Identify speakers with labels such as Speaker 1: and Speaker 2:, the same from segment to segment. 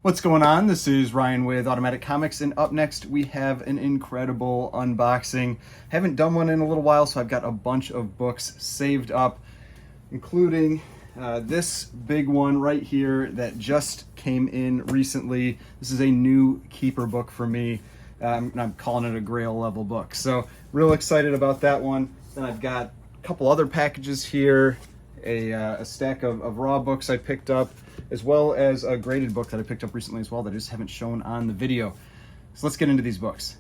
Speaker 1: What's going on? This is Ryan with Automatic Comics, and up next we have an incredible unboxing. Haven't done one in a little while, so I've got a bunch of books saved up, including this big one right here that just came in recently. This is a new keeper book for me. I'm calling it a Grail level book, so real excited about that one. Then I've got a couple other packages here, a stack of raw books I picked up, as well as a graded book that I picked up recently as well that I just haven't shown on the video. So let's get into these books.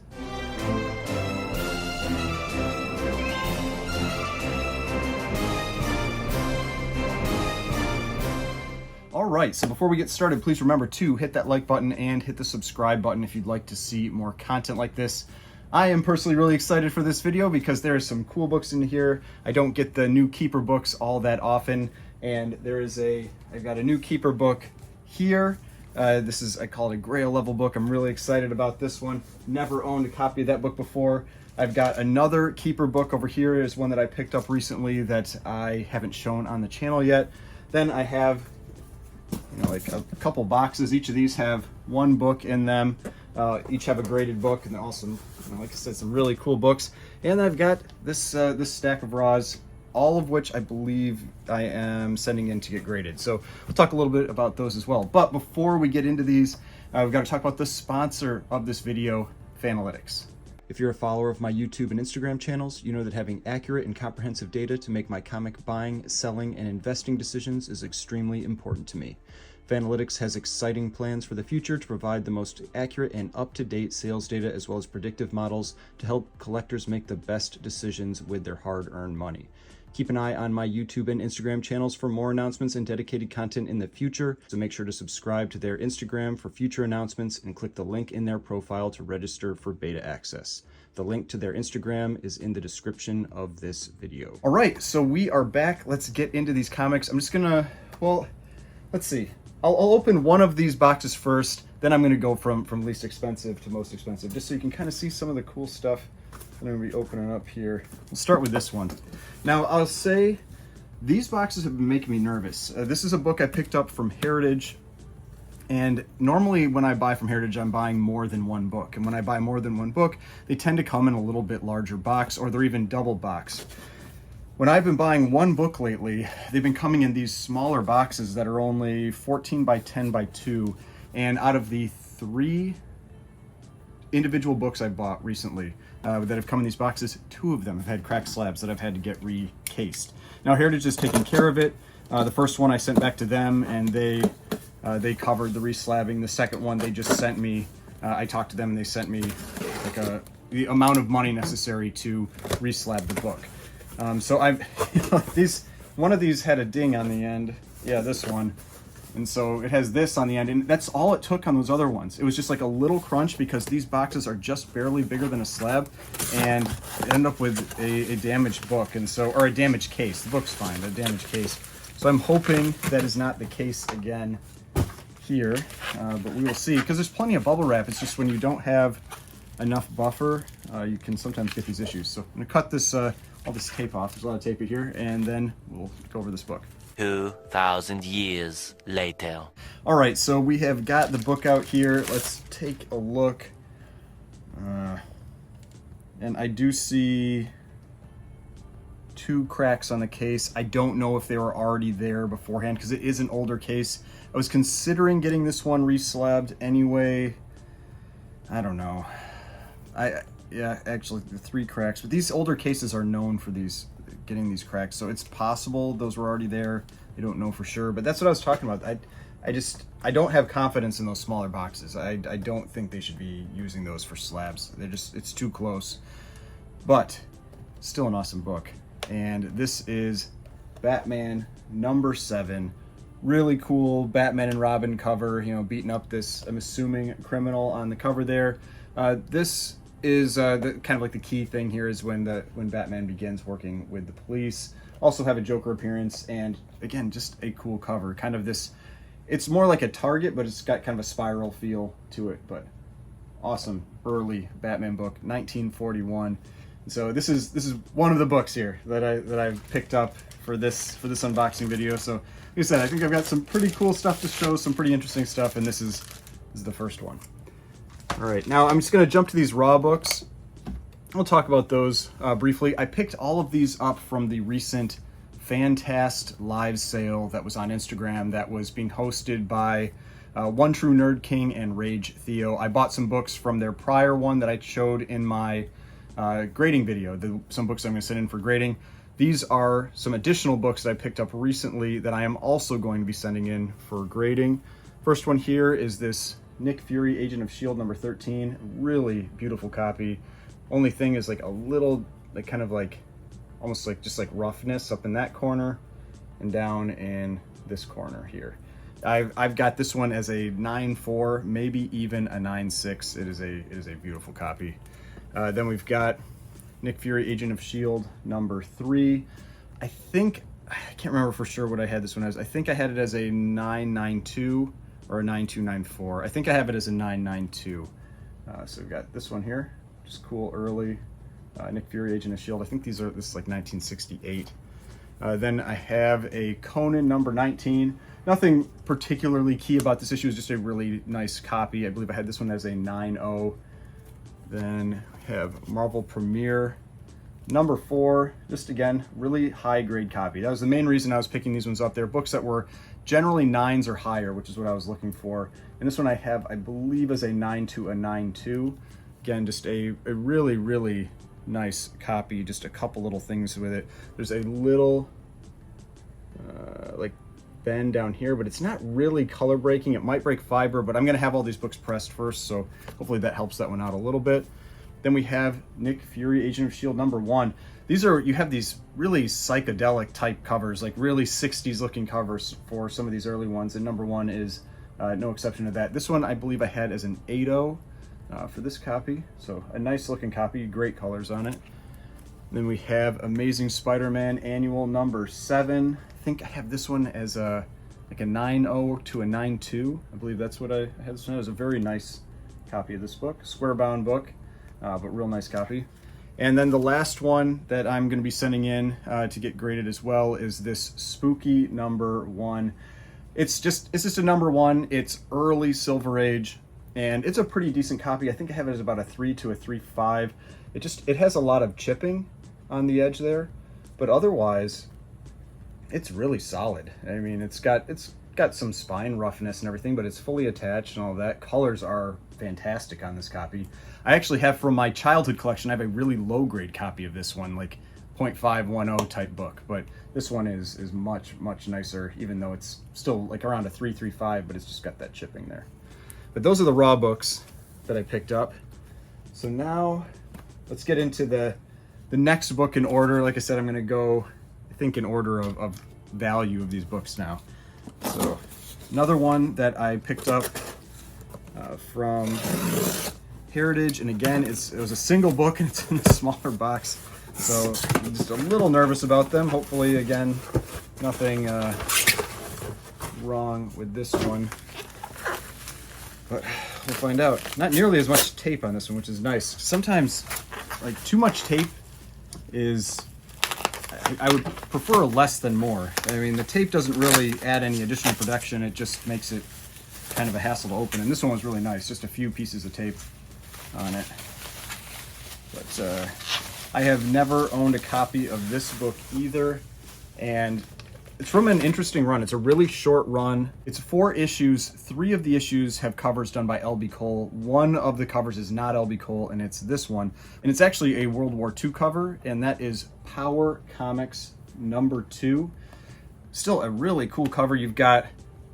Speaker 1: All right, so before we get started, please remember to hit that like button and hit the subscribe button if you'd like to see more content like this. I am personally really excited for this video because there are some cool books in here. I don't get the new keeper books all that often, and I've got a new keeper book here. This is, I call it a Grail level book. I'm really excited about this one. Never owned a copy of that book before. I've got another keeper book over here. Is one that I picked up recently that I haven't shown on the channel yet. Then I have, like a couple boxes. Each of these have one book in them. Each have a graded book, and they're also, like I said, some really cool books. And I've got this this stack of raws, all of which I believe I am sending in to get graded. So we'll talk a little bit about those as well. But before we get into these, we've got to talk about the sponsor of this video, Fanalytics. If you're a follower of my YouTube and Instagram channels, you know that having accurate and comprehensive data to make my comic buying, selling, and investing decisions is extremely important to me. Fanalytics has exciting plans for the future to provide the most accurate and up-to-date sales data as well as predictive models to help collectors make the best decisions with their hard-earned money. Keep an eye on my YouTube and Instagram channels for more announcements and dedicated content in the future, so make sure to subscribe to their Instagram for future announcements and click the link in their profile to register for beta access. The link to their Instagram is in the description of this video. All right, so we are back. Let's get into these comics. I'm just gonna, let's see. I'll open one of these boxes first, then I'm gonna go from least expensive to most expensive, just so you can kind of see some of the cool stuff that I'm gonna be opening up here. We'll start with this one. Now, I'll say these boxes have been making me nervous. This is a book I picked up from Heritage, and normally when I buy from Heritage, I'm buying more than one book. And when I buy more than one book, they tend to come in a little bit larger box, or they're even double boxed. When I've been buying one book lately, they've been coming in these smaller boxes that are only 14 by 10 by 2. And out of the 3 individual books I bought recently that have come in these boxes, 2 of them have had cracked slabs that I've had to get recased. Now, Heritage is taking care of it. The first one I sent back to them, and they covered the reslabbing. The second one they just sent me. I talked to them, and they sent me like the amount of money necessary to reslab the book. So I've, one of these had a ding on the end. Yeah, this one. And so it has this on the end, and that's all it took on those other ones. It was just like a little crunch because these boxes are just barely bigger than a slab, and end up with a damaged book, and so, or a damaged case. The book's fine, but a damaged case. So I'm hoping that is not the case again here, but we will see, because there's plenty of bubble wrap. It's just when you don't have enough buffer, you can sometimes get these issues. So I'm gonna cut this all this tape off. There's a lot of tape here, and then we'll go over this book.
Speaker 2: 2,000 years later.
Speaker 1: All right, so we have got the book out here. Let's take a look. And I do see 2 cracks on the case. I don't know if they were already there beforehand because it is an older case. I was considering getting this one reslabbed anyway. I don't know. Yeah, actually, the 3 cracks. But these older cases are known for getting these cracks, so it's possible those were already there. I don't know for sure, but that's what I was talking about. I don't have confidence in those smaller boxes. I don't think they should be using those for slabs. It's too close. But still an awesome book. And this is Batman #7. Really cool Batman and Robin cover, beating up this, I'm assuming, criminal on the cover there. This is kind of like the key thing here is when Batman begins working with the police. Also have a Joker appearance, and again, just a cool cover. Kind of this, it's more like a Target, but it's got kind of a spiral feel to it. But awesome early Batman book, 1941. So this is one of the books here that I've picked up for this unboxing video. So like I said, I think I've got some pretty cool stuff to show, some pretty interesting stuff, and this is This is the first one. All right, now I'm just going to jump to these raw books. I'll talk about those briefly. I picked all of these up from the recent Fantast live sale that was on Instagram that was being hosted by One True Nerd King and Rage Theo. I bought some books from their prior one that I showed in my grading video, some books I'm going to send in for grading. These are some additional books that I picked up recently that I am also going to be sending in for grading. First one here is this Nick Fury, Agent of S.H.I.E.L.D. number 13. Really beautiful copy. Only thing is like a little, like kind of like, almost like just like roughness up in that corner and down in this corner here. I've got this one as a 9.4, maybe even a 9.6. It is a beautiful copy. Then we've got Nick Fury, Agent of S.H.I.E.L.D. number 3. I can't remember for sure what I had this one as. I think I had it as a 992 or a 9294. I think I have it as a 992. So we've got this one here, just cool early. Nick Fury, Agent of S.H.I.E.L.D. I think this is like 1968. Then I have a Conan number 19. Nothing particularly key about this issue, it's just a really nice copy. I believe I had this one as a 9.0. Then we have Marvel Premiere number 4. Just again, really high grade copy. That was the main reason I was picking these ones up. They're books that were generally 9s or higher, which is what I was looking for. And this one I have, I believe, as a 9 to a 9.2. Again, just a really, really nice copy. Just a couple little things with it. There's a little like bend down here, but it's not really color breaking. It might break fiber, but I'm going to have all these books pressed first, so hopefully that helps that one out a little bit. Then we have Nick Fury, Agent of S.H.I.E.L.D. number 1. You have these really psychedelic type covers, like really 60s looking covers for some of these early ones, and number 1 is no exception to that. This one I believe I had as an 8.0 for this copy, so a nice looking copy, great colors on it. Then we have Amazing Spider-Man Annual number 7. I think I have this one as like a 9.0 to a 9.2. I believe that's what I had this one. It was a very nice copy of this book, square bound book, but real nice copy. And then the last one that I'm going to be sending in to get graded as well is this Spooky number 1. It's just a number 1. It's early Silver Age, and it's a pretty decent copy. I think I have it as about a 3 to a 3.5. It has a lot of chipping on the edge there, but otherwise it's really solid. I mean, it's got some spine roughness and everything, but it's fully attached and all that. Colors are fantastic on this copy. I actually have, from my childhood collection, I have a really low grade copy of this one, like 0.510 type book, but this one is much nicer, even though it's still like around a 3.35, but it's just got that chipping there. But those are the raw books that I picked up. So now let's get into the next book in order. Like I said, I'm going to go, I think, in order of value of these books now. So another one that I picked up from Heritage, and again, it was a single book and it's in a smaller box. So I'm just a little nervous about them. Hopefully, again, nothing wrong with this one. But we'll find out. Not nearly as much tape on this one, which is nice. Sometimes, like, too much tape is, I would prefer less than more. I mean, the tape doesn't really add any additional protection. It just makes it kind of a hassle to open. And this one was really nice, just a few pieces of tape on it. But I have never owned a copy of this book either. And it's from an interesting run. It's a really short run. It's 4 issues. 3 of the issues have covers done by L.B. Cole. One of the covers is not L.B. Cole, and it's this one. And it's actually a World War II cover, and that is Power Comics number 2. Still a really cool cover. You've got,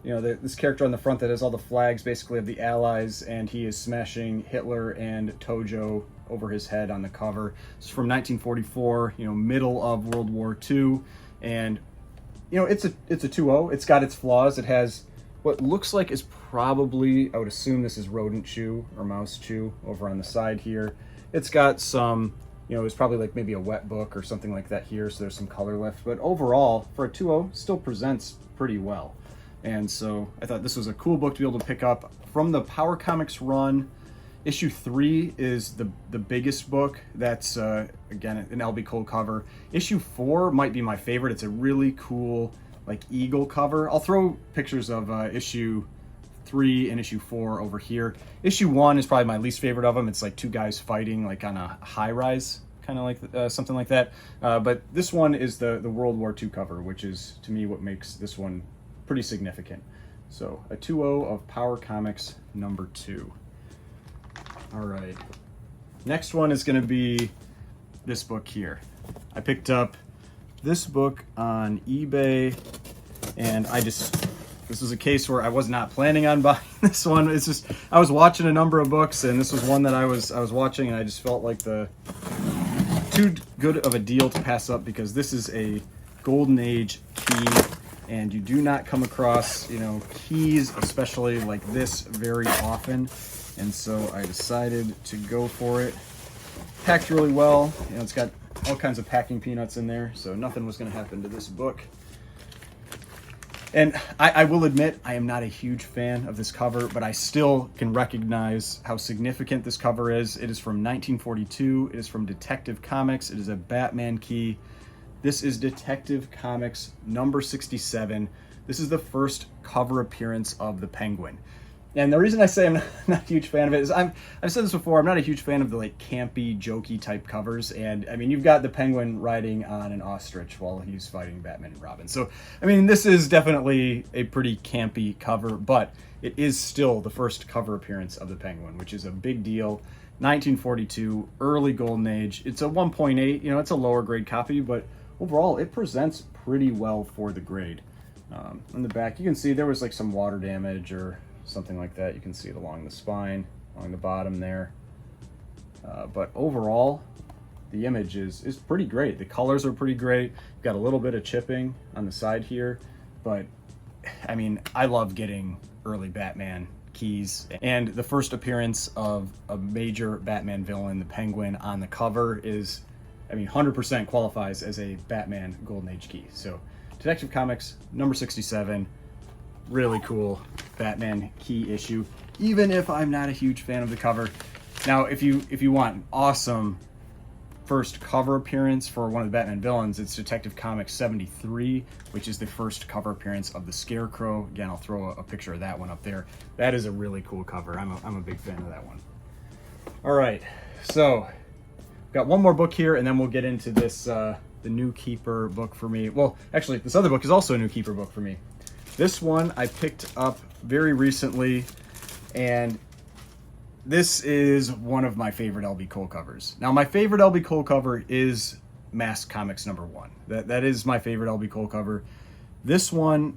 Speaker 1: this character on the front that has all the flags, basically, of the Allies, and he is smashing Hitler and Tojo over his head on the cover. It's from 1944, middle of World War II, and it's a 2.0. It's got its flaws. It has what looks like is probably, I would assume this is rodent chew or mouse chew over on the side here. It's got some, it's probably like maybe a wet book or something like that here, so there's some color lift. But overall, for a 2.0, still presents pretty well. And so I thought this was a cool book to be able to pick up. From the Power Comics run, issue 3 is the biggest book. That's, again, an L.B. Cole cover. Issue 4 might be my favorite. It's a really cool, like, eagle cover. I'll throw pictures of issue 3 and issue 4 over here. Issue 1 is probably my least favorite of them. It's like two guys fighting like on a high rise, kind of like something like that. But this one is the World War II cover, which is to me what makes this one pretty significant. So a 2-0 of Power Comics number 2. All right, next one is going to be this book here. I picked up this book on eBay, and this was a case where I was not planning on buying this one. It's just, I was watching a number of books, and this was one that I was watching, and I just felt like too good of a deal to pass up, because this is a Golden Age key, and you do not come across, keys, especially like this, very often. And so I decided to go for it. Packed really well. It's got all kinds of packing peanuts in there, so nothing was going to happen to this book. And I will admit, I am not a huge fan of this cover, but I still can recognize how significant this cover is. It is from 1942. It is from Detective Comics. It is a Batman key. This is Detective Comics number 67. This is the first cover appearance of the Penguin. And the reason I say I'm not a huge fan of it is I've said this before, I'm not a huge fan of the like campy, jokey type covers. And I mean, you've got the Penguin riding on an ostrich while he's fighting Batman and Robin. So, I mean, this is definitely a pretty campy cover, but it is still the first cover appearance of the Penguin, which is a big deal. 1942, early Golden Age. It's a 1.8, it's a lower grade copy, but overall it presents pretty well for the grade. On the back, you can see there was like some water damage or something like that. You can see it along the spine, along the bottom there. But overall, the image is pretty great. The colors are pretty great. You've got a little bit of chipping on the side here, but I mean, I love getting early Batman keys. And the first appearance of a major Batman villain, the Penguin, on the cover is, 100% qualifies as a Batman Golden Age key. So Detective Comics number 67. Really cool Batman key issue, even if I'm not a huge fan of the cover. Now, if you want an awesome first cover appearance for one of the Batman villains, it's Detective Comics 73, which is the first cover appearance of the Scarecrow. Again, I'll throw a picture of that one up there. That is a really cool cover. I'm a big fan of that one. All right, so got one more book here, and then we'll get into this the New Keeper book for me. Well, actually, this other book is also a New Keeper book for me. This one I picked up very recently, and this is one of my favorite LB Cole covers. Now, my favorite LB Cole cover is Mask Comics number 1. That is my favorite LB Cole cover. This one,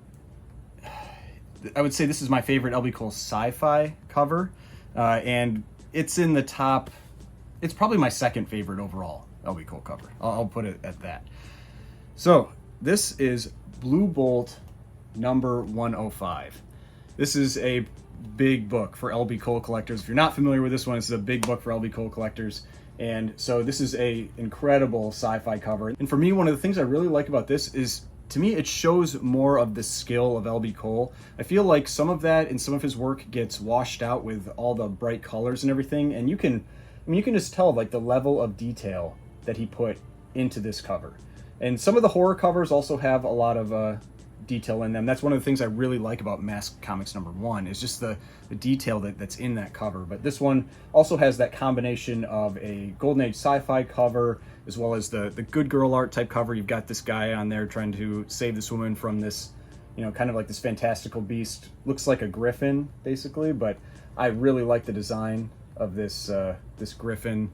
Speaker 1: I would say this is my favorite LB Cole sci-fi cover, and it's in the top, it's probably my second favorite overall LB Cole cover. I'll put it at that. So this is Blue Bolt number 105. This is a big book for LB Cole collectors. If you're not familiar with this one, this is a big book for LB Cole collectors. And so this is a incredible sci-fi cover. And for me, one of the things I really like about this is, to me, it shows more of the skill of LB Cole. I feel like some of that in some of his work gets washed out with all the bright colors and everything. And you can just tell like the level of detail that he put into this cover. And some of the horror covers also have a lot of detail in them. That's one of the things I really like about Mask Comics number 1, is just the detail that's in that cover. But this one also has that combination of a Golden Age sci-fi cover as well as the good girl art type cover. You've got this guy on there trying to save this woman from this, kind of like this fantastical beast. Looks like a griffin, basically, but I really like the design of this this griffin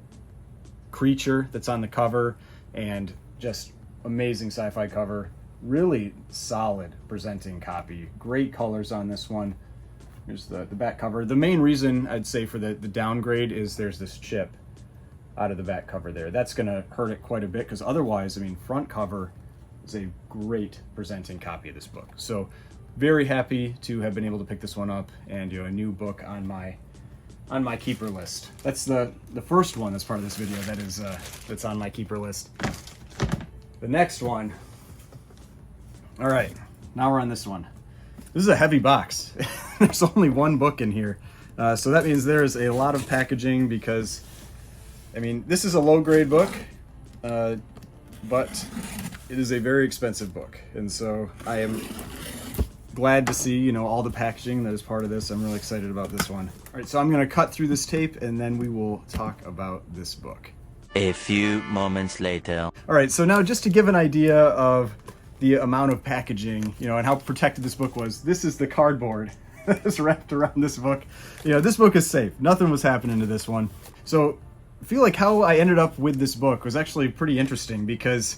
Speaker 1: creature that's on the cover, and just amazing sci-fi cover. Really solid presenting copy. Great colors on this one. Here's the back cover. The main reason I'd say for the downgrade is there's this chip out of the back cover there. That's going to hurt it quite a bit, because otherwise, front cover is a great presenting copy of this book. So very happy to have been able to pick this one up, and a new book on my keeper list. That's the first one that's part of this video that's on my keeper list. The next one. All right, now we're on this one. This is a heavy box. There's only one book in here. So that means there's a lot of packaging, because, this is a low-grade book, but it is a very expensive book. And so I am glad to see, you know, all the packaging that is part of this. I'm really excited about this one. All right, so I'm going to cut through this tape and then we will talk about this book.
Speaker 2: A few moments later.
Speaker 1: All right, so now just to give an idea of the amount of packaging, you know, and how protected this book was, this is the cardboard that's wrapped around this book. You know, this book is safe. Nothing was happening to this one. So I feel like how I ended up with this book was actually pretty interesting because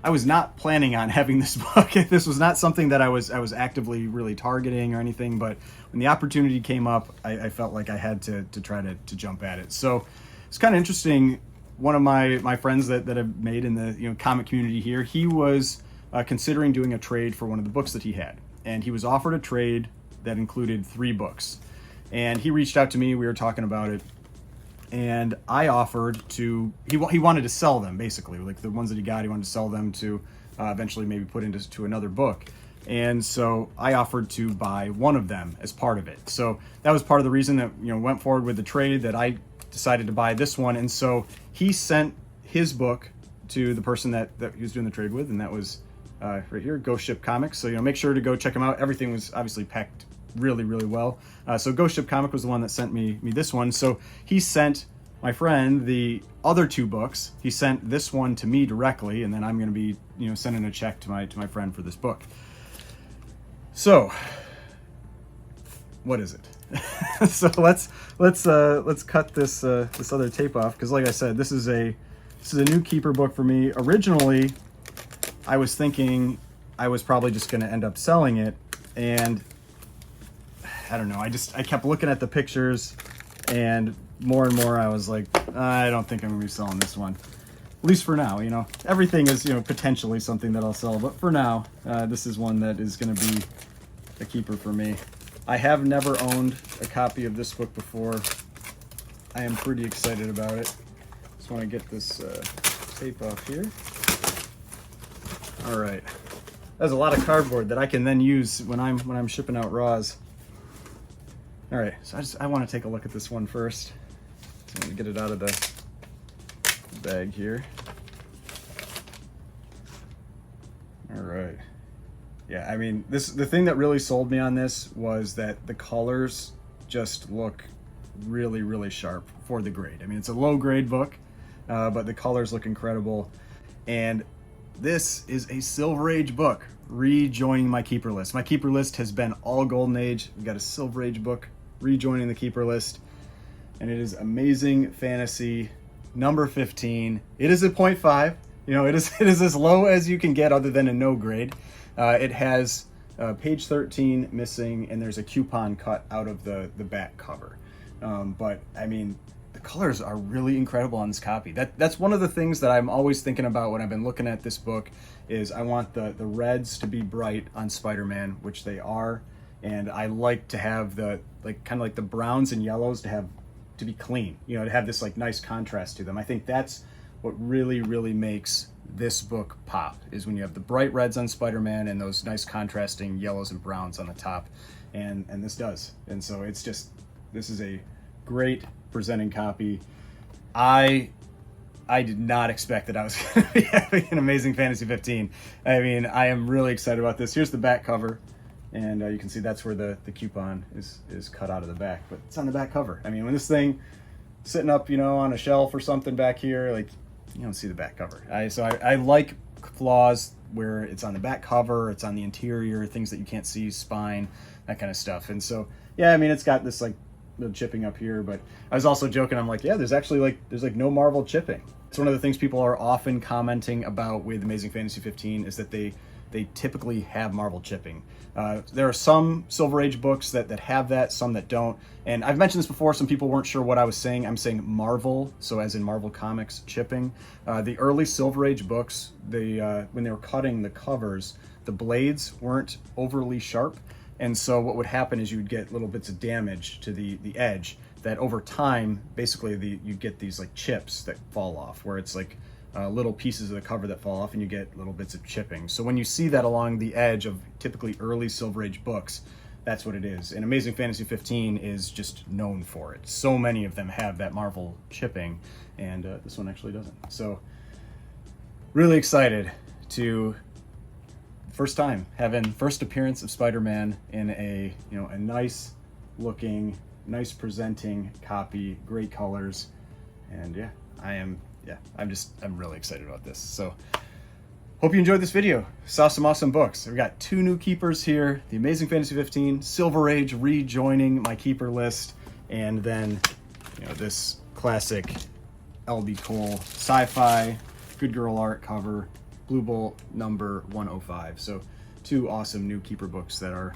Speaker 1: I was not planning on having this book. This was not something that I was actively really targeting or anything, but when the opportunity came up, I felt like I had to try to jump at it. So it's kind of interesting. One of my friends that I've made in the, you know, comic community here, he was considering doing a trade for one of the books that he had, and he was offered a trade that included 3 books. And he reached out to me. We were talking about it, and I offered to. He wanted to sell them, basically, like the ones that he got. He wanted to sell them to eventually maybe put into another book. And so I offered to buy one of them as part of it. So that was part of the reason that, you know, went forward with the trade, that I decided to buy this one. And so he sent his book to the person that he was doing the trade with, and that was right here, Ghost Ship Comics. So, you know, make sure to go check them out. Everything was obviously packed really, really well. So Ghost Ship Comic was the one that sent me this one. So he sent my friend the other 2 books. He sent this one to me directly, and then I'm going to be, you know, sending a check to my friend for this book. So what is it? So let's cut this other tape off, because like I said, this is a new keeper book for me. Originally, I was thinking I was probably just going to end up selling it, and I don't know. I kept looking at the pictures, and more I was like, I don't think I'm going to be selling this one. At least for now, you know. Everything is, you know, potentially something that I'll sell, but for now, this is one that is going to be a keeper for me. I have never owned a copy of this book before. I am pretty excited about it. Just want to get this tape off here. All right. That's a lot of cardboard that I can then use when I'm shipping out raws. All right, so I want to take a look at this one first. So I'm going to get it out of the bag here. All right. Yeah, I mean, the thing that really sold me on this was that the colors just look really, really sharp for the grade. I mean, it's a low grade book, but the colors look incredible. And this is a Silver Age book, rejoining my keeper list. My keeper list has been all Golden Age. We've got a Silver Age book rejoining the keeper list, and it is Amazing Fantasy number 15. It is a 0.5. You know, it is as low as you can get other than a no grade. It has page 13 missing, and there's a coupon cut out of the back cover. But I mean, the colors are really incredible on this copy. That's one of the things that I'm always thinking about when I've been looking at this book, is I want the reds to be bright on Spider-Man, which they are, and I like to have the kind of like the browns and yellows to be clean, you know, to have this like nice contrast to them. I think that's what really makes this book pop, is when you have the bright reds on Spider-Man and those nice contrasting yellows and browns on the top, and this does. And so it's just, this is a great presenting copy. I did not expect that I was going to be having an Amazing Fantasy 15. I mean, I am really excited about this. Here's the back cover, and you can see that's where the coupon is cut out of the back, but it's on the back cover. I mean, when this thing sitting up, you know, on a shelf or something back here, like, you don't see the back cover. I like flaws where it's on the back cover, it's on the interior, things that you can't see, spine, that kind of stuff. And so, yeah, I mean, it's got this like little chipping up here, but I was also joking. I'm like, yeah, there's actually there's no Marvel chipping. It's one of the things people are often commenting about with Amazing Fantasy 15 is that they typically have Marvel chipping. There are some Silver Age books that have that, some that don't. And I've mentioned this before, some people weren't sure what I was saying. I'm saying Marvel, so as in Marvel Comics chipping. The early Silver Age books, when they were cutting the covers, the blades weren't overly sharp. And so what would happen is you would get little bits of damage to the edge that over time, basically you get these like chips that fall off, where it's like little pieces of the cover that fall off and you get little bits of chipping. So when you see that along the edge of typically early Silver Age books, that's what it is. And Amazing Fantasy 15 is just known for it. So many of them have that Marvel chipping, and this one actually doesn't. So really excited to first time having first appearance of Spider-Man in a, you know, a nice looking, nice presenting copy, great colors. And yeah, I'm really excited about this. So hope you enjoyed this video. Saw some awesome books. I've got 2 new keepers here, The Amazing Fantasy 15, Silver Age rejoining my keeper list, and then, you know, this classic L.B. Cole sci-fi, Good Girl art cover, Blue Bolt number 105. So 2 awesome new keeper books that are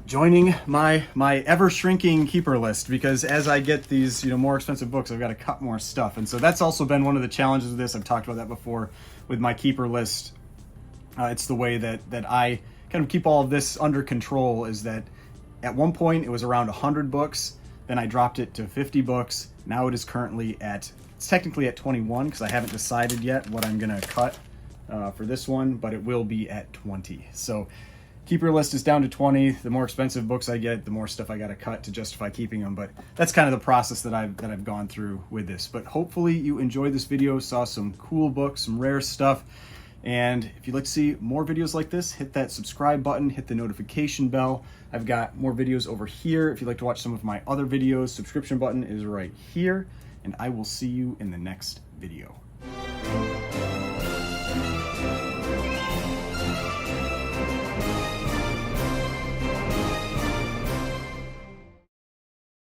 Speaker 1: joining my ever shrinking keeper list, because as I get these, you know, more expensive books, I've got to cut more stuff. And so that's also been one of the challenges of this. I've talked about that before with my keeper list. It's the way that I kind of keep all of this under control, is that at one point it was around 100 books, then I dropped it to 50 books. Now it is currently it's technically at 21, because I haven't decided yet what I'm gonna cut for this one, but it will be at 20. So keeper list is down to 20. The more expensive books I get, the more stuff I got to cut to justify keeping them. But that's kind of the process that I've gone through with this. But hopefully you enjoyed this video, saw some cool books, some rare stuff. And if you'd like to see more videos like this, hit that subscribe button, hit the notification bell. I've got more videos over here. If you'd like to watch some of my other videos, subscription button is right here. And I will see you in the next video.